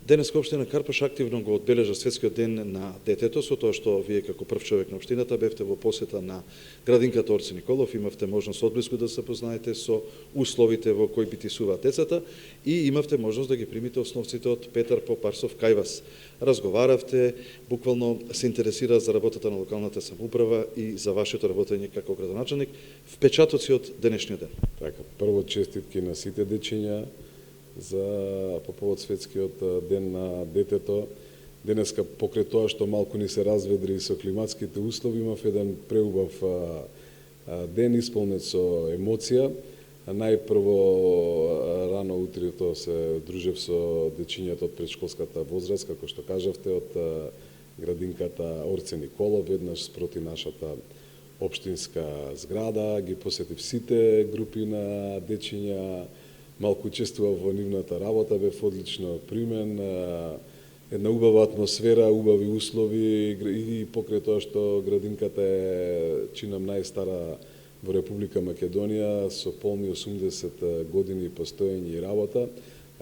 Денеска општина Карпаш активно го одбележа Светскиот ден на детето, со тоа што вие како прв човек на општината бевте во посета на градинката Орце Николов, имавте можност одблиску да се познаете со условите во кои битисуваат децата и имавте можност да ги примите основците од Петар Попарсов кај вас. Разговаравте, буквално се интересира за работата на локалната самоуправа и за вашето работење како градоначалник. Впечатоци од денешниот ден. Така, прво честитки на сите дечиња за по повод Светскиот ден на детето. Денеска покрај тоа што малку ни се разведри со климатските услови, имав еден преубав ден исполнет со емоција. Најпрво рано утрето се дружев со дечињата од предшколската возраст, како што кажавте, од градинката Орце Николов, веднаш спроти нашата општинска зграда. Ги посетив сите групи на дечиња, малку учествував во нивната работа, бев одлично примен, една убава атмосфера, убави услови и покрај тоа што градинката е, чинам, најстара во Република Македонија, со полни 80 години постоење и работа.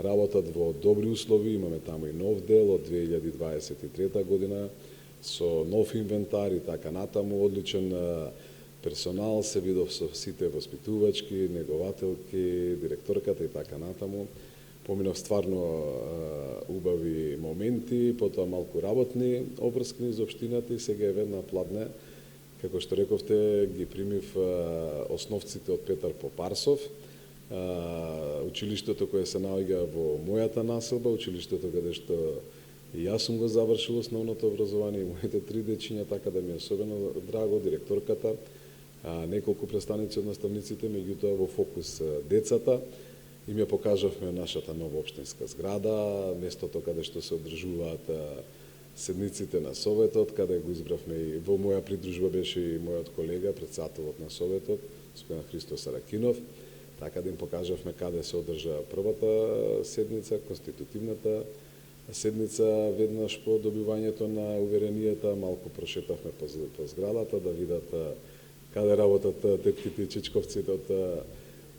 Работат во добри услови, имаме таму и нов дел од 2023 година, со нов инвентар и така натаму, одличен персонал, се видов со сите воспитувачки, негователки, директорката и така натаму. Поминав стварно убави моменти, потоа малку работни обврски за општината и сега е ведна пладне. Како што рековте, ги примив основците од Петар Попарсов, училиштето кое се наоѓа во мојата населба, училиштето каде што и јас сум го завршил основното образование и моите 3 дечиња, така да ми е особено драго, директорката, неколку представници од наставниците, меѓутоа во фокус децата. Им ја покажавме нашата нова општинска зграда, местото каде што се одржуваат седниците на Советот, каде го избравме и во моја придружба беше и мојот колега, председателот на Советот, господин Христо Саракинов. Така да им покажавме каде се одржа првата седница, конститутивната седница, веднаш по добивањето на уверенијата, малку прошетавме по зградата да видат каде работат тетките и чичковците од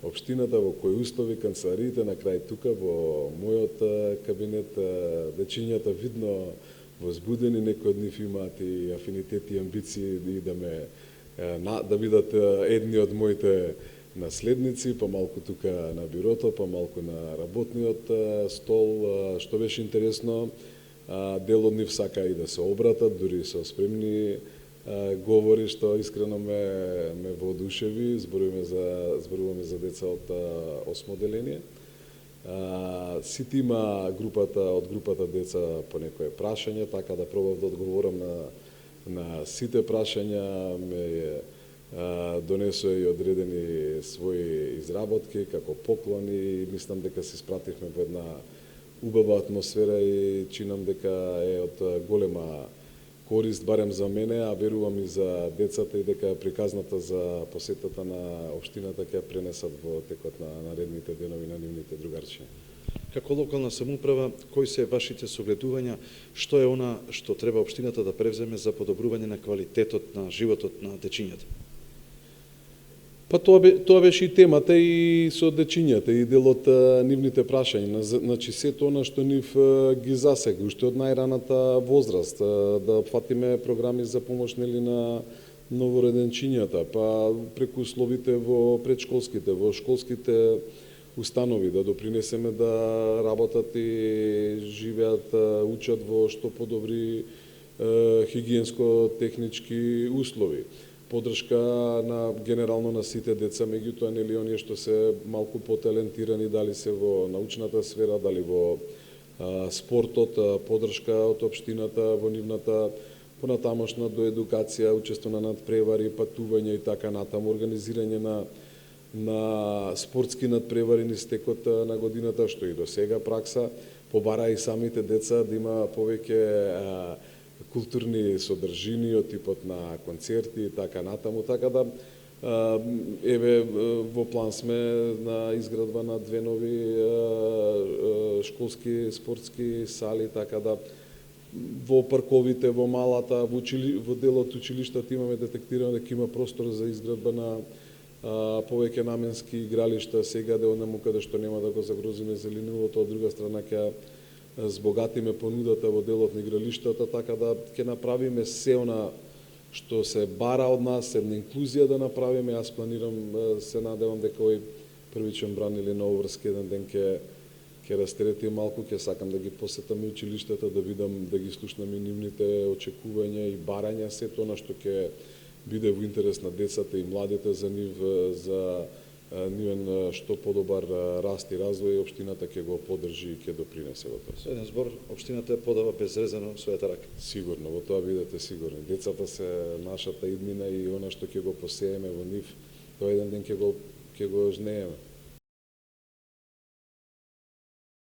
општината, во кои услови, канцелариите, на крај тука во мојот кабинет, дечињата видно возбудени, некои од нив имаат и афинитети и амбиции да бидат едни од моите наследници, помалку тука на бюрото, помалку на работниот стол, што беше интересно, дел од нив сака и да се обратат, дури со спремни говори, што искрено ме воодушеви. Зборуваме за деца од 8 деление. Сите има од групата деца по некое прашање, така да пробав да одговорам на сите прашања. Ме донесоа и одредени своји изработки како поклони. Мислам дека се испративме во една убава атмосфера и чинам дека е од голема корист, барем за мене, а верувам и за децата, и дека приказната за посетата на општината ќе пренесат во текот на наредните денови на нивните другарчиња. Како локална самоуправа, кои се вашите согледувања, што е она што треба општината да превземе за подобрување на квалитетот на животот на дечињата? Па тоа беше и темата и со дечињата и дел од нивните прашања. Значи сето она што нив ги засега уште од најраната возраст, да опфатиме програми за помош на новороденчињата, па преку условите во предшколските, во школските установи, да допринесеме да работат и живеат, учат во што подобри хигиенско-технички услови. Подршка генерално на сите деца, меѓутоа нели оние што се малку поталентирани, дали се во научната сфера, дали во спортот, подршка од општината во нивната понатамошна доедукација, учество на надпревари, патување и така натаму, организирање на спортски надпревари низ текот на годината, што и до сега пракса, побара и самите деца да има повеќе културни содржини од типот на концерти и така натаму, така да еве во план сме на изградба на 2 нови школски спортски сали, така да во парковите, во малата, во дел од училиштата имаме детектирано дека има простор за изградба на повеќе наменски игралишта, сега дел нему каде што нема да го загрозиме зеленилото, од друга страна ќе збогатиме понудата во делот на игралиштата, така да ќе направиме се она што се бара од нас, една инклузија да направиме. Јас планирам, се надевам дека овој првичен бран или на Оврски еден ден ќе растерети малку, ќе сакам да ги посетам и училиштата, да видам, да ги слушнам и нивните очекувања и барања, сето она што ќе биде во интерес на децата и младите за нив, за нивен што подобар раст и развој, општината ќе го поддржи и ќе допринесе во тоа. Со еден збор, општината подава безрезервно својата рака. Сигурно, во тоа бидете сигурни. Децата се нашата иднина и она што ќе го посееме во нив, тоа еден ден ќе го жнееме.